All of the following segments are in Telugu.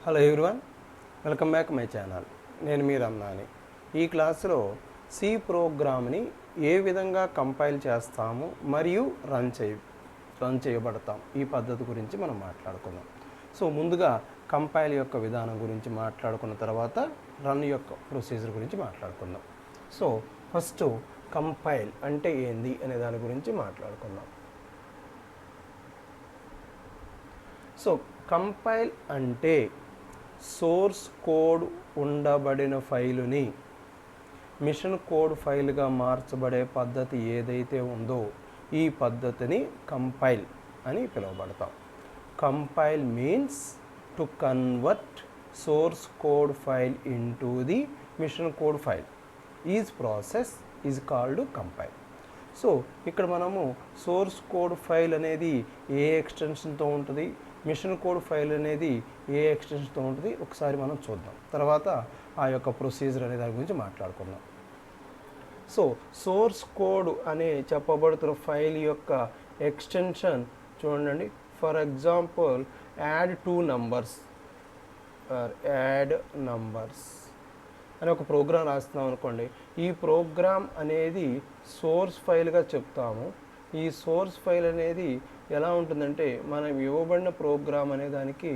Hello everyone, welcome back my channel. నేను మీ రమణాని. ఈ క్లాసులో సి ప్రోగ్రామ్ని ఏ విధంగా కంపైల్ చేస్తాము మరియు రన్ చేయబడతాం ఈ పద్ధతి గురించి మనం మాట్లాడుకుందాం. సో ముందుగా కంపైల్ యొక్క విధానం గురించి మాట్లాడుకున్న తర్వాత రన్ యొక్క ప్రొసీజర్ గురించి మాట్లాడుకుందాం. సో ఫస్ట్ కంపైల్ అంటే ఏంది అనే దాని గురించి మాట్లాడుకుందాం. సో కంపైల్ అంటే సోర్స్ కోడ్ ఉండబడిన ఫైలుని మిషన్ కోడ్ ఫైల్గా మార్చబడే పద్ధతి ఏదైతే ఉందో ఈ పద్ధతిని కంపైల్ అని పిలువబడతాం. Compile means to convert source code file into the machine code file. Is process is called compile. So ఇక్కడ మనము సోర్స్ కోడ్ ఫైల్ అనేది ఏ ఎక్స్టెన్షన్తో ఉంటుంది, మిషన్ కోడ్ ఫైల్ అనేది ఏ ఎక్స్టెన్షన్తో ఉంటుంది ఒకసారి మనం చూద్దాం. తర్వాత ఆ యొక్క ప్రొసీజర్ అనే దాని గురించి మాట్లాడుకుందాం. సో సోర్స్ కోడ్ అనే చెప్పబడుతున్న ఫైల్ యొక్క ఎక్స్టెన్షన్ చూడండి. ఫర్ ఎగ్జాంపుల్ యాడ్ 2 numbers అని ఒక ప్రోగ్రామ్ రాస్తున్నాం అనుకోండి. ఈ ప్రోగ్రామ్ అనేది సోర్స్ ఫైల్గా చెప్తాము. ఈ సోర్స్ ఫైల్ అనేది ఎలా ఉంటుందంటే మనం ఇవ్వబడిన ప్రోగ్రామ్ అనే దానికి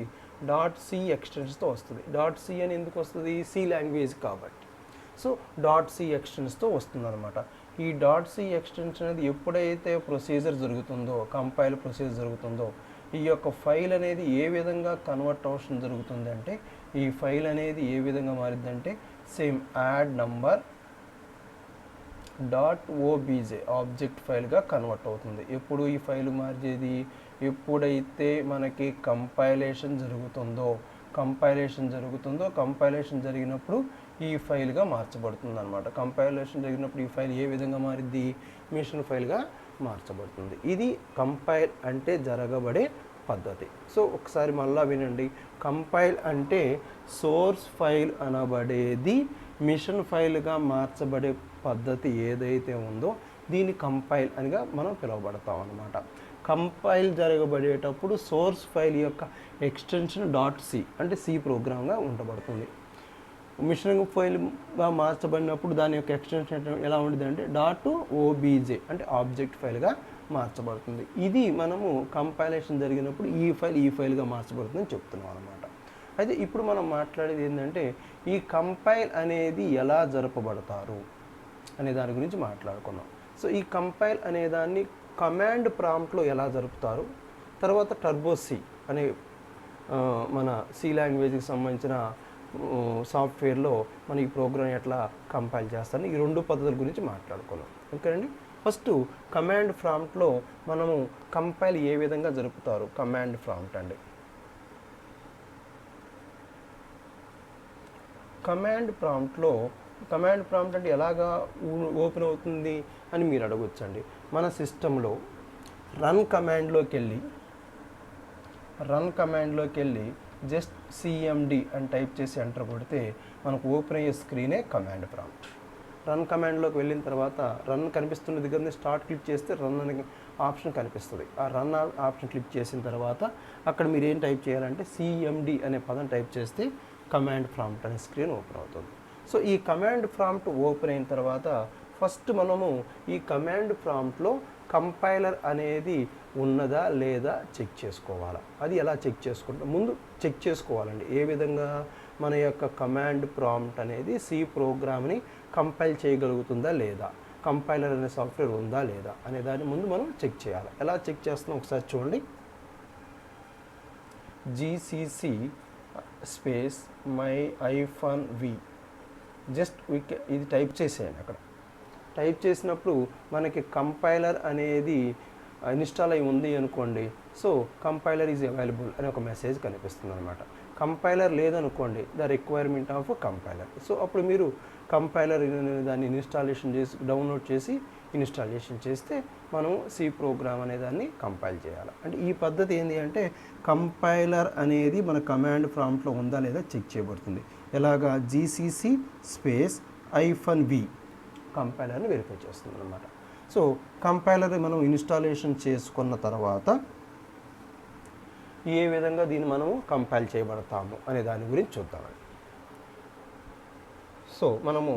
.c ఎక్స్టెన్షన్తో వస్తుంది. .c అని ఎందుకు వస్తుంది? సి లాంగ్వేజ్ కాబట్టి. సో .c ఎక్స్టెన్షన్తో వస్తుంది అనమాట. ఈ .c ఎక్స్టెన్షన్ అనేది ఎప్పుడైతే ప్రొసీజర్ జరుగుతుందో, కంపైల్ ప్రొసీజర్ జరుగుతుందో, ఈ యొక్క ఫైల్ అనేది ఏ విధంగా కన్వర్ట్ అవసరం జరుగుతుంది అంటే ఈ ఫైల్ అనేది ఏ విధంగా మారిద్దంటే same add number .obj object ఫైల్గా కన్వర్ట్ అవుతుంది. ఎప్పుడు ఈ ఫైల్ మార్చేది? ఎప్పుడైతే మనకి కంపైలేషన్ జరిగినప్పుడు ఈ ఫైల్గా మార్చబడుతుంది అనమాట. కంపైలేషన్ జరిగినప్పుడు ఈ ఫైల్ ఏ విధంగా మారిద్ది? మిషన్ ఫైల్గా మార్చబడుతుంది. ఇది కంపైల్ అంటే జరగబడే పద్ధతి. సో ఒకసారి మళ్ళా వినండి. కంపైల్ అంటే సోర్స్ ఫైల్ అనబడేది మిషన్ ఫైల్గా మార్చబడే పద్ధతి ఏదైతే ఉందో దీన్ని కంపైల్ అనిగా మనం పిలువబడతాం అన్నమాట. కంపైల్ జరగబడేటప్పుడు సోర్స్ ఫైల్ యొక్క ఎక్స్టెన్షన్ .c అంటే సి ప్రోగ్రామ్గా ఉండబడుతుంది. మిషన్ ఫైల్గా మార్చబడినప్పుడు దాని యొక్క ఎక్స్టెన్షన్ ఎలా ఉంటుంది అంటే .obj అంటే ఆబ్జెక్ట్ ఫైల్గా మార్చబడుతుంది. ఇది మనము కంపైలేషన్ జరిగినప్పుడు ఈ ఫైల్గా మార్చబడుతుందని చెప్తున్నాం అనమాట. అయితే ఇప్పుడు మనం మాట్లాడేది ఏంటంటే ఈ కంపైల్ అనేది ఎలా జరపబడతారు అనే దాని గురించి మాట్లాడుకున్నాం. సో ఈ కంపైల్ అనే దాన్ని కమాండ్ ప్రాంప్ట్లో ఎలా జరుపుతారు, తర్వాత టర్బో సి అనే మన సి లాంగ్వేజ్కి సంబంధించిన సాఫ్ట్వేర్లో మన ఈ ప్రోగ్రామ్ ఎట్లా కంపైల్ చేస్తారని ఈ 2 పద్ధతుల గురించి మాట్లాడుకున్నాం. ఓకేనండి. ఫస్ట్ కమాండ్ ప్రాంప్ట్లో మనము కంపైల్ ఏ విధంగా జరుపుతారు? కమాండ్ ప్రాంప్ట్ అండి. కమాండ్ ప్రాంప్ట్ అంటే ఎలాగా ఓపెన్ అవుతుంది అని మీరు అడగొచ్చండి. మన సిస్టంలో రన్ కమాండ్లోకి వెళ్ళి జస్ట్ cmd అని టైప్ చేసి ఎంటర్ కొడితే మనకు ఓపెన్ అయ్యే స్క్రీనే కమాండ్ ప్రాంప్ట్. రన్ కమాండ్లోకి వెళ్ళిన తర్వాత రన్ కనిపిస్తున్న దగ్గర స్టార్ట్ క్లిక్ చేస్తే రన్ అనే ఆప్షన్ కనిపిస్తుంది. ఆ రన్ ఆప్షన్ క్లిక్ చేసిన తర్వాత అక్కడ మీరు ఏం టైప్ చేయాలంటే cmd అనే పదం టైప్ చేస్తే కమాండ్ ప్రాంప్ట్ అనే స్క్రీన్ ఓపెన్ అవుతుంది. సో ఈ కమాండ్ ప్రాంప్ట్ ఓపెన్ అయిన తర్వాత ఫస్ట్ మనము ఈ కమాండ్ ప్రాంప్ట్లో కంపైలర్ అనేది ఉన్నదా లేదా చెక్ చేసుకోవాలా. అది ఎలా చెక్ చేసుకుంటాం? ముందు చెక్ చేసుకోవాలండి. ఏ విధంగా మన యొక్క కమాండ్ ప్రాంప్ట్ అనేది సి ప్రోగ్రామ్ని కంపైల్ చేయగలుగుతుందా లేదా, కంపైలర్ అనే సాఫ్ట్వేర్ ఉందా లేదా అనే దాన్ని ముందు మనం చెక్ చేయాలి. ఎలా చెక్ చేస్తున్నాం ఒకసారి చూడండి. gcc స్పేస్ my-v జస్ట్ ఇది టైప్ చేసేయండి. అక్కడ టైప్ చేసినప్పుడు మనకి కంపైలర్ అనేది ఇన్స్టాల్ అయి ఉంది అనుకోండి. సో కంపైలర్ ఈజ్ అవైలబుల్ అనే ఒక మెసేజ్ కనిపిస్తుంది అనమాట. కంపైలర్ లేదనుకోండి, the requirement of compiler. So అప్పుడు మీరు కంపైలర్ దాన్ని డౌన్లోడ్ చేసి ఇన్స్టాలేషన్ చేస్తే మనం సి ప్రోగ్రామ్ అనే దాన్ని కంపైల్ చేయాలి. అంటే ఈ పద్ధతి ఏంటి అంటే కంపైలర్ అనేది మన కమాండ్ ప్రాంప్ట్లో ఉందా లేదా చెక్ చేయబడుతుంది. ఎలాగా? gcc స్పేస్ -v కంపైలర్ని వెరిఫై చేస్తుంది అనమాట. సో కంపైలర్ మనం ఇన్స్టాలేషన్ చేసుకున్న తర్వాత ఏ విధంగా దీన్ని మనము కంపైల్ చేయబడతాము అనే దాని గురించి చూద్దామండి. సో మనము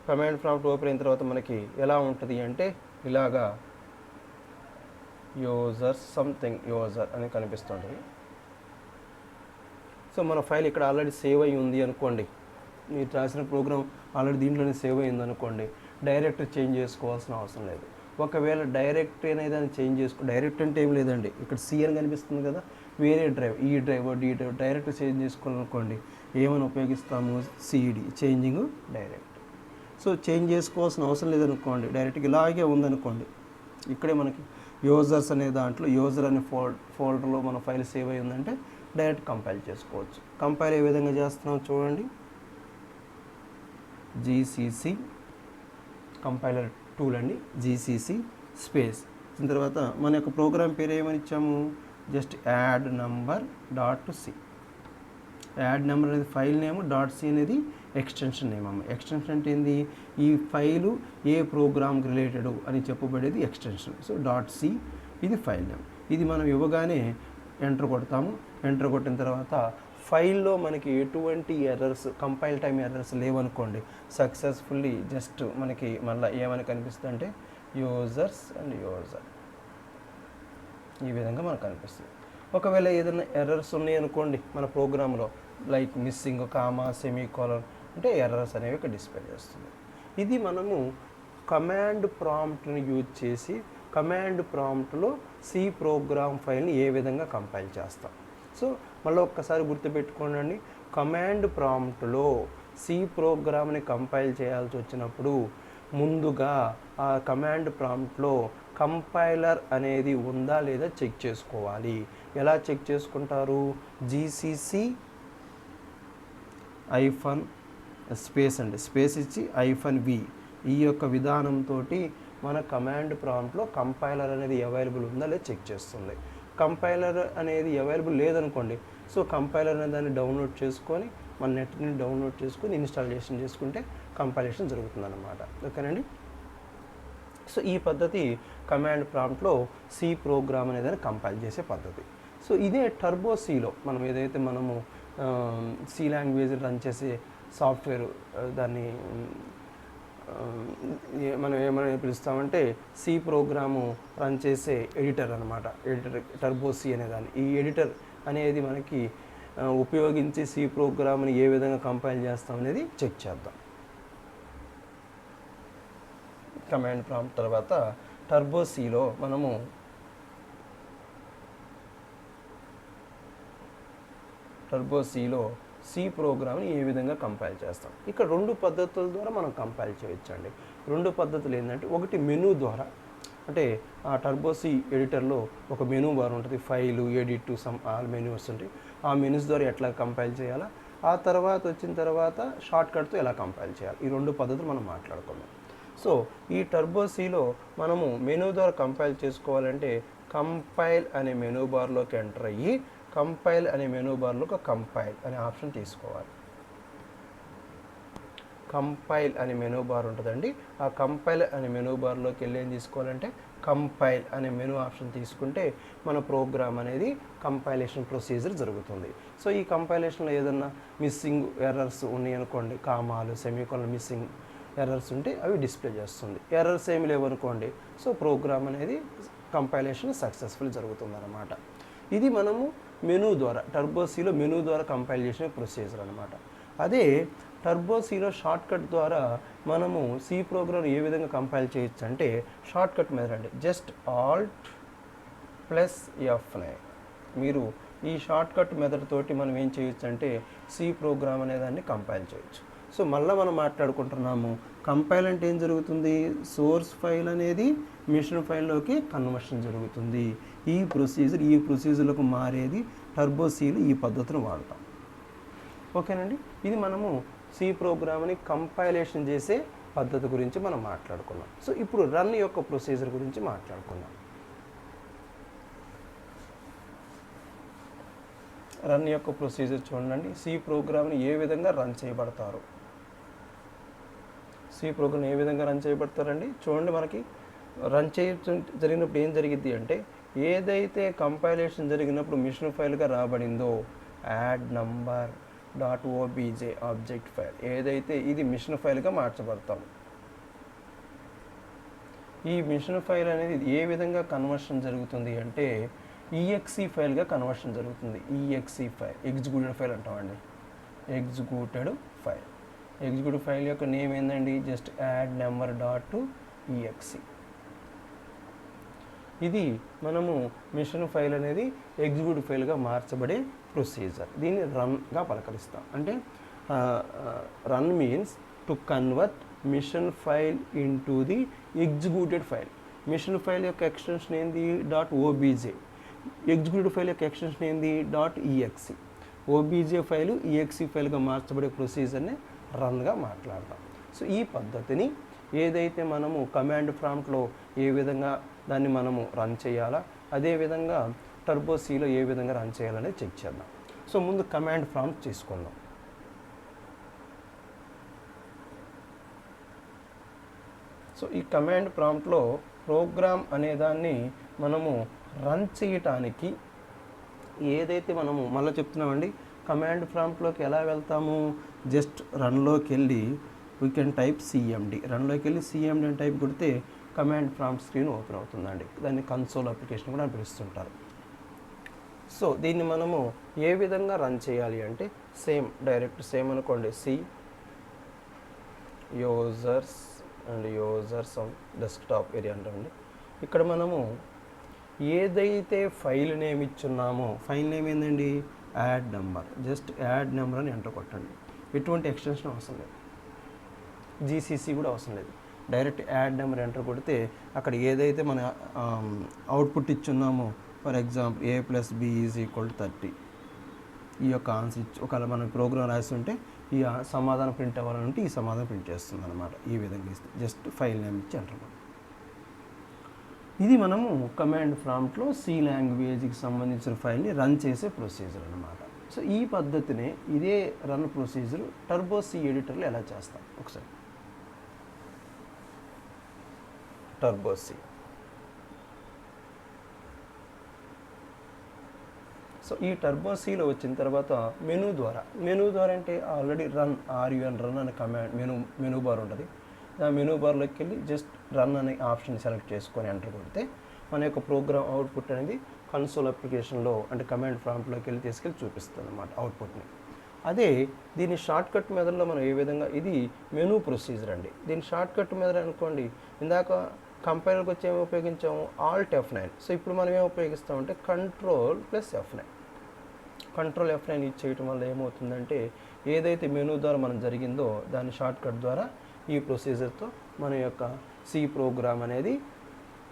కమాండ్ ప్రాంప్ట్ ఓపెన్ అయిన తర్వాత మనకి ఎలా ఉంటుంది అంటే ఇలాగా యూజర్ అని కనిపిస్తుంది. సో మన ఫైల్ ఇక్కడ ఆల్రెడీ సేవ్ అయ్యి ఉంది అనుకోండి, మీరు రాసిన ప్రోగ్రామ్ ఆల్రెడీ దీంట్లోనే సేవ్ అయ్యింది అనుకోండి, డైరెక్ట్ చేంజ్ చేసుకోవాల్సిన అవసరం లేదు. ఒకవేళ డైరెక్ట్ అనేది దాన్ని చేంజ్ డైరెక్ట్ అంటే ఏం లేదండి, ఇక్కడ సి అని కనిపిస్తుంది కదా, వేరే డ్రైవ్ ఈ drive D drive direct change చేసుకోవాలనుకోండి ఏమైనా ఉపయోగిస్తాము, CD changing direct. So change చేసుకోవాల్సిన అవసరం లేదనుకోండి, డైరెక్ట్గా ఇలాగే ఉందనుకోండి, ఇక్కడే మనకి యూజర్స్ అనే దాంట్లో యూజర్ అనే ఫోల్డర్లో మన ఫైల్ సేవ్ అయ్యి ఉందంటే డైరెక్ట్ కంపైల్ చేసుకోవచ్చు. కంపైల్ ఏ విధంగా చేస్తున్నాం చూడండి, జీసీసీ కంపైలర్ టూల్ అండి, జీసీసీ స్పేస్ దీని తర్వాత మన యొక్క ప్రోగ్రామ్ పేరు ఏమని ఇచ్చాము, just add number dot c. Add number అనేది ఫైల్ నేమ్, డాట్ సి అనేది ఎక్స్టెన్షన్ నేమ్ అమ్మ. ఎక్స్టెన్షన్ అంటే ఏంది, ఈ ఫైలు ఏ ప్రోగ్రామ్కి రిలేటెడ్ అని చెప్పబడేది ఎక్స్టెన్షన్. సో డాట్ సి ఇది ఫైల్ నేమ్. ఇది మనం ఇవ్వగానే ఎంటర్ కొడతాము. ఎంటర్ కొట్టిన తర్వాత ఫైల్లో మనకి ఎటువంటి ఎర్రర్స్, కంపైల్ టైం ఎర్రర్స్ లేవనుకోండి, సక్సెస్ఫుల్లీ జస్ట్ మనకి మళ్ళీ ఏమని కనిపిస్తుంది అంటే యూజర్స్ అండ్ యూజర్ ఈ విధంగా మనకు కనిపిస్తుంది. ఒకవేళ ఏదైనా ఎర్రర్స్ ఉన్నాయి అనుకోండి మన ప్రోగ్రాంలో, లైక్ మిస్సింగ్ కామా సెమీకోలన్ అంటే ఎర్రర్స్ అనేవి ఇక్కడ డిస్ప్లే చేస్తుంది. ఇది మనము కమాండ్ ప్రాంప్ట్ని యూజ్ చేసి కమాండ్ ప్రాంప్ట్లో సి ప్రోగ్రామ్ ఫైల్ని ఏ విధంగా కంపైల్ చేస్తాం. సో మళ్ళీ ఒక్కసారి గుర్తుపెట్టుకోండి, కమాండ్ ప్రాంప్ట్లో సి ప్రోగ్రామ్ని కంపైల్ చేయాల్సి వచ్చినప్పుడు ముందుగా ఆ కమాండ్ ప్రాంప్ట్లో కంపైలర్ అనేది ఉందా లేదా చెక్ చేసుకోవాలి. ఎలా చెక్ చేసుకుంటారు, జీసీసీ ఐఫన్ స్పేస్ అండి, స్పేస్ ఇచ్చి -v ఈ యొక్క విధానంతో మన కమాండ్ ప్రాంప్ట్లో కంపైలర్ అనేది అవైలబుల్ ఉందా లేదా చెక్ చేస్తుంది. కంపైలర్ అనేది అవైలబుల్ లేదనుకోండి, సో కంపైలర్ అనే దాన్ని డౌన్లోడ్ చేసుకొని మన నెట్ని డౌన్లోడ్ చేసుకొని ఇన్స్టాలేషన్ చేసుకుంటే కంపైలేషన్ జరుగుతుందన్నమాట. ఓకేనండి. సో ఈ పద్ధతి కమాండ్ ప్రాంప్ట్లో సి ప్రోగ్రామ్ అనేది కంపైల్ చేసే పద్ధతి. సో ఇదే టర్బో సిలో మనం ఏదైతే మనము సి లాంగ్వేజ్ రన్ చేసే సాఫ్ట్వేర్, దాన్ని మనం ఏమైనా పిలుస్తామంటే సి ప్రోగ్రాము రన్ చేసే ఎడిటర్ అనమాట. ఎడిటర్ టర్బో సి అనేదాన్ని, ఈ ఎడిటర్ అనేది మనకి ఉపయోగించి సి ప్రోగ్రామ్ని ఏ విధంగా కంపైల్ చేస్తాం అనేది చెక్ చేద్దాం. కమాండ్ ప్రాంప్ట్ తర్వాత టర్బో సిలో మనము సి ప్రోగ్రామ్ని ఏ విధంగా కంపైల్ చేస్తాం. ఇక్కడ రెండు పద్ధతుల ద్వారా మనం కంపైల్ చేయొచ్చండి. రెండు పద్ధతులు ఏంటంటే, ఒకటి మెనూ ద్వారా, అంటే ఆ టర్బో సి ఎడిటర్లో ఒక మెనూ బార్ ఉంటుంది, ఫైలు, ఎడిట్, ఆల్ మెనూస్ ఉంటాయి. ఆ మెనూస్ ద్వారా ఎట్లా కంపైల్ చేయాలా, ఆ తర్వాత వచ్చిన తర్వాత షార్ట్ కట్తో ఎలా కంపైల్ చేయాలి, ఈ రెండు పద్ధతులు మనం మాట్లాడుకుందాం. సో ఈ టర్బో సిలో మనము మెనూ ద్వారా కంపైల్ చేసుకోవాలంటే కంపైల్ అనే మెనూ బార్లోకి ఎంటర్ అయ్యి కంపైల్ అనే మెనూ బార్లో ఒక కంపైల్ అనే ఆప్షన్ తీసుకోవాలి. కంపైల్ అనే మెనూ బార్ ఉంటుందండి. ఆ కంపైల్ అనే మెనూ బార్లోకి వెళ్ళి ఏం తీసుకోవాలంటే కంపైల్ అనే మెనూ ఆప్షన్ తీసుకుంటే మన ప్రోగ్రామ్ అనేది కంపైలేషన్ ప్రొసీజర్ జరుగుతుంది. సో ఈ కంపైలేషన్లో ఏదన్నా మిస్సింగ్ ఎర్రర్స్ ఉన్నాయి అనుకోండి, కామాలు, సెమీకోలన్ మిస్సింగ్ ఎర్రర్స్ ఉంటే అవి డిస్ప్లే చేస్తుంది. ఎర్రర్స్ ఏమి లేవనుకోండి, సో ప్రోగ్రామ్ అనేది కంపైలేషన్ సక్సెస్ఫుల్ జరుగుతుంది అన్నమాట. ఇది మనము మెనూ ద్వారా, టర్బో సిలో మెనూ ద్వారా కంపైల్ చేసిన ప్రొసీజర్ అనమాట. అదే టర్బో సిలో షార్ట్ కట్ ద్వారా మనము సి ప్రోగ్రామ్ ఏ విధంగా కంపైల్ చేయొచ్చు అంటే షార్ట్ కట్ మెథడ్ అండి, జస్ట్ Alt+F9. మీరు ఈ షార్ట్ కట్ మెథడ్ తోటి మనం ఏం చేయొచ్చు అంటే సి ప్రోగ్రామ్ అనేదాన్ని కంపైల్ చేయొచ్చు. సో మళ్ళీ మనం మాట్లాడుకుంటున్నాము, కంపైల్ అంటే ఏం జరుగుతుంది, సోర్స్ ఫైల్ అనేది మిషన్ ఫైల్లోకి కన్వర్షన్ జరుగుతుంది. ఈ ప్రొసీజర్లకు మారేది టర్బో సిలో ఈ పద్ధతిని వాడతాం. ఓకేనండి. ఇది మనము సి ప్రోగ్రామ్ని కంపైలేషన్ చేసే పద్ధతి గురించి మనం మాట్లాడుకున్నాం. సో ఇప్పుడు రన్ యొక్క ప్రొసీజర్ గురించి మాట్లాడుకుందాం. రన్ యొక్క ప్రొసీజర్ చూడండి. సి ప్రోగ్రామ్ని ఏ విధంగా రన్ చేయబడతారు, సి ప్రోగ్రామ్ ఏ విధంగా రన్ చేయబడతారండి చూడండి. మనకి రన్ జరిగినప్పుడు ఏం జరిగింది అంటే ఏదైతే కంపైలేషన్ జరిగినప్పుడు మిషన్ ఫైల్గా రాబడిందో add number dot OBJ object file, ఏదైతే ఇది మిషన్ ఫైల్గా మార్చబడతాం. ఈ మిషన్ ఫైల్ అనేది ఏ విధంగా కన్వర్షన్ జరుగుతుంది అంటే ఈఎక్సీ ఫైల్గా కన్వర్షన్ జరుగుతుంది. ఈఎక్సీ ఫైల్ ఎగ్జిక్యూటెడ్ ఫైల్ అంటామండి. ఎగ్జిక్యూటెడ్ ఫైల్, ఎగ్జిక్యూటివ్ ఫైల్ యొక్క నేమ్ ఏంటండి, just add number dot EXE. ఇది మనము మిషన్ ఫైల్ అనేది ఎగ్జిక్యూటివ్ ఫైల్గా మార్చబడే ప్రొసీజర్. దీన్ని రన్గా పలకరిస్తాం. అంటే run means to convert machine file into the executed file. Machine file యొక్క ఎక్స్టెన్షన్ ఏంది, డాట్ ఓబీజే. ఎగ్జిక్యూటివ్ ఫైల్ యొక్క ఎక్స్టెన్షన్ ఏంది, dot EXE. OBJ file EXE ఫైల్గా మార్చబడే ప్రొసీజర్ని రన్గా మాట్లాడతాం. సో ఈ పద్ధతిని ఏదైతే మనము కమాండ్ ప్రాంప్ట్లో ఏ విధంగా దాన్ని మనము రన్ చేయాలా, అదేవిధంగా టర్బో సిలో ఏ విధంగా రన్ చేయాలనేది చెక్ చేద్దాం. సో ముందు కమాండ్ ప్రాంప్ట్ తీసుకుందాం. సో ఈ కమాండ్ ప్రాంప్ట్లో ప్రోగ్రామ్ అనేదాన్ని మనము రన్ చేయటానికి ఏదైతే మనము మళ్ళీ చెప్తున్నామండి, కమాండ్ ప్రాంప్ట్లోకి ఎలా వెళ్తాము, జస్ట్ రన్లోకి వెళ్ళి వీ కెన్ టైప్ సిఎండి. రన్లోకి వెళ్ళి సిఎండి అని టైప్ కొడితే కమాండ్ ప్రాంప్ట్ స్క్రీన్ ఓపెన్ అవుతుందండి. దాన్ని కన్సోల్ అప్లికేషన్ కూడా పిలుస్తుంటారు. సో దీన్ని మనము ఏ విధంగా రన్ చేయాలి అంటే డైరెక్ట్ సేమ్ అనుకోండి, C users and users on desktop area అంటామండి. ఇక్కడ మనము ఏదైతే ఫైల్ నేమ్ ఇచ్చున్నామో, ఫైల్ నేమ్ ఏంటండి, add number. Just add number అని ఎంటర్ కొట్టండి. ఎటువంటి ఎక్స్టెన్షన్ అవసరం లేదు, జీసీసీ కూడా అవసరం లేదు. డైరెక్ట్ యాడ్ నెంబర్ ఎంటర్ కొడితే అక్కడ ఏదైతే మన అవుట్పుట్ ఇచ్చున్నామో, ఫర్ ఎగ్జాంపుల్ A+B = 30, ఈ యొక్క ఆన్సర్ ఒకవేళ మనం ప్రోగ్రామ్ రాస్తుంటే ఈ సమాధానం ప్రింట్ అవ్వాలంటే ఈ సమాధానం ప్రింట్ చేస్తుంది అనమాట. ఈ విధంగా ఇస్తే జస్ట్ ఫైల్ నేమ్ ఇచ్చి ఎంటర్ కొట్టండి. ఇది మనము కమాండ్ ప్రాంప్ట్లో సి లాంగ్వేజ్కి సంబంధించిన ఫైల్ని రన్ చేసే ప్రొసీజర్ అనమాట. సో ఈ పద్ధతినే ఇదే రన్ ప్రొసీజర్ టర్బో సి ఎడిటర్లో ఎలా చేస్తాం ఒకసారి. టర్బో సి, సో ఈ టర్బో సిలో వచ్చిన తర్వాత మెనూ ద్వారా అంటే ఆల్రెడీ రన్ అనే కమాండ్ మెనూ బార్ ఉంటుంది. ఆ మెనూ బార్లోకి వెళ్ళి జస్ట్ రన్ అనే ఆప్షన్ సెలెక్ట్ చేసుకొని ఎంటర్ కొడితే మన యొక్క ప్రోగ్రామ్ అవుట్పుట్ అనేది కన్సోల్ అప్లికేషన్లో అంటే కమాండ్ ప్రాంప్ట్లోకి వెళ్ళి తీసుకెళ్ళి చూపిస్తుంది అన్నమాట అవుట్పుట్ని. అదే దీని షార్ట్కట్ మెథడ్లో మనం ఏ విధంగా, ఇది మెనూ ప్రొసీజర్ అండి. దీని షార్ట్కట్ మెథడ్ అనుకోండి, ఇందాక కంపైలర్కి వచ్చి ఏమి ఉపయోగించాము, Alt F9. సో ఇప్పుడు మనం ఏమి ఉపయోగిస్తామంటే Ctrl+F9. Ctrl+F9 యూజ్ చేయటం వల్ల ఏమవుతుందంటే ఏదైతే మెనూ ద్వారా మనం జరిగిందో దాని షార్ట్కట్ ద్వారా ఈ ప్రొసీజర్తో మన యొక్క సి ప్రోగ్రామ్ అనేది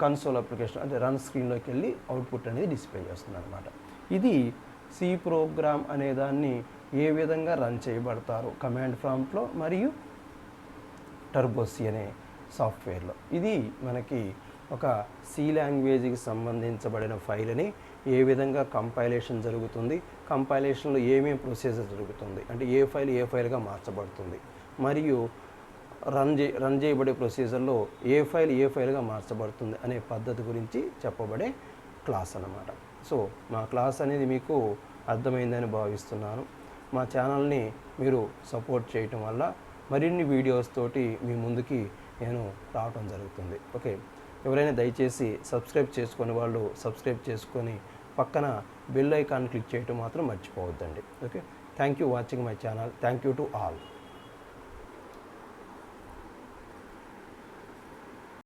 కన్సోల్ అప్లికేషన్ అంటే రన్ స్క్రీన్లోకి వెళ్ళి అవుట్పుట్ అనేది డిస్ప్లే చేస్తుంది అనమాట. ఇది సి ప్రోగ్రామ్ అనేదాన్ని ఏ విధంగా రన్ చేయబడతారు కమాండ్ ప్రాంప్ట్లో మరియు టర్బో సి అనే సాఫ్ట్వేర్లో. ఇది మనకి ఒక సి లాంగ్వేజ్కి సంబంధించబడిన ఫైల్ని ఏ విధంగా కంపైలేషన్ జరుగుతుంది, కంపైలేషన్లో ఏమేమి ప్రొసీజర్ జరుగుతుంది, అంటే ఏ ఫైల్గా మార్చబడుతుంది, మరియు రన్ చేయబడే ప్రొసీజర్లో ఏ ఫైల్గా మార్చబడుతుంది అనే పద్ధతి గురించి చెప్పబడే క్లాస్ అన్నమాట. సో మా క్లాస్ అనేది మీకు అర్థమైందని భావిస్తున్నాను. మా ఛానల్ని మీరు సపోర్ట్ చేయటం వల్ల మరిన్ని వీడియోస్ తోటి మీ ముందుకి నేను రావటం జరుగుతుంది. ఓకే, ఎవరైనా దయచేసి సబ్స్క్రైబ్ చేసుకొని వాళ్ళు సబ్స్క్రైబ్ చేసుకొని పక్కన బెల్ ఐకాన్ క్లిక్ చేయటం మాత్రం మర్చిపోవద్దండి. Okay, thank you watching my channel. Thank you to all.